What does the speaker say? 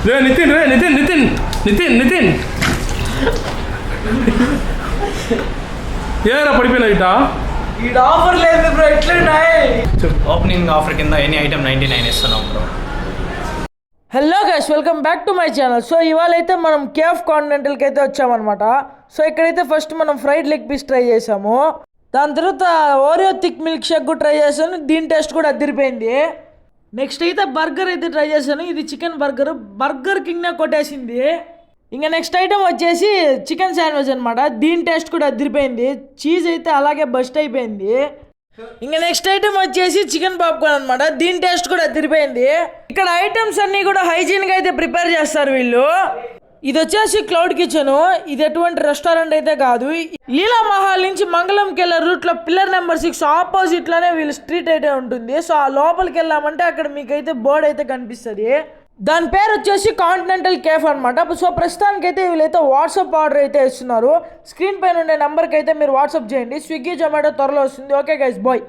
రే నితిన్ నితిన్ ఏరా పడిపోయినా ఇట ఈ ఆఫర్ లేదు బ్రో, ఎట్లున్నాయి? ఓపెనింగ్ ఆఫర్ కింద ఎనీ ఐటమ్ 99 ఇస్తున్నాం bro. Hello guys, welcome back to my channel. So ఇవాళ అయితే మనం కేఎఫ్ కాంటినెంటల్కి అయితే వచ్చామన్నమాట. సో ఇక్కడైతే ఫస్ట్ మనం ఫ్రైడ్ లెగ్ పీస్ ట్రై చేసాము. దాని తర్వాత ఓరియో థిక్ మిల్క్ షేక్ కూడా ట్రై చేశాను. దీని టేస్ట్ కూడా అదిరిపోయింది. నెక్స్ట్ అయితే బర్గర్ అయితే ట్రై చేశాను. ఇది చికెన్ బర్గర్ కింగ్నే కొట్టేసింది. ఇంకా నెక్స్ట్ ఐటమ్ వచ్చేసి చికెన్ శాండ్విచ్ అనమాట. దీని టేస్ట్ కూడా అదిరిపోయింది. చీజ్ అయితే అలాగే బస్ట్ అయిపోయింది. ఇంకా నెక్స్ట్ ఐటమ్ వచ్చేసి చికెన్ పాప్కార్న్ అనమాట. దీని టేస్ట్ కూడా అదిరిపోయింది. ఇక్కడ ఐటమ్స్ అన్నీ కూడా హైజీన్గా అయితే ప్రిపేర్ చేస్తారు వీళ్ళు. ఇది వచ్చేసి క్లౌడ్ కిచెన్. ఇది ఎటువంటి రెస్టారెంట్ అయితే కాదు. లీలా మహల్ నుంచి మంగళంకి వెళ్ళే రూట్లో పిల్లర్ నెంబర్ 6 ఆపోజిట్లోనే వీళ్ళ స్ట్రీట్ అయితే ఉంటుంది. సో ఆ లోపలికి వెళ్ళామంటే అక్కడ మీకైతే బోర్డు అయితే కనిపిస్తుంది. దాని పేరు వచ్చేసి కాంటినెంటల్ కేఫ్ అనమాట. సో ప్రస్తుతానికైతే వీళ్ళైతే వాట్సాప్ ఆర్డర్ అయితే ఇస్తున్నారు. స్క్రీన్ పైన ఉండే నెంబర్కి అయితే మీరు వాట్సాప్ చేయండి. స్విగ్గీ జొమాటో త్వరలో వస్తుంది. Okay guys, bye.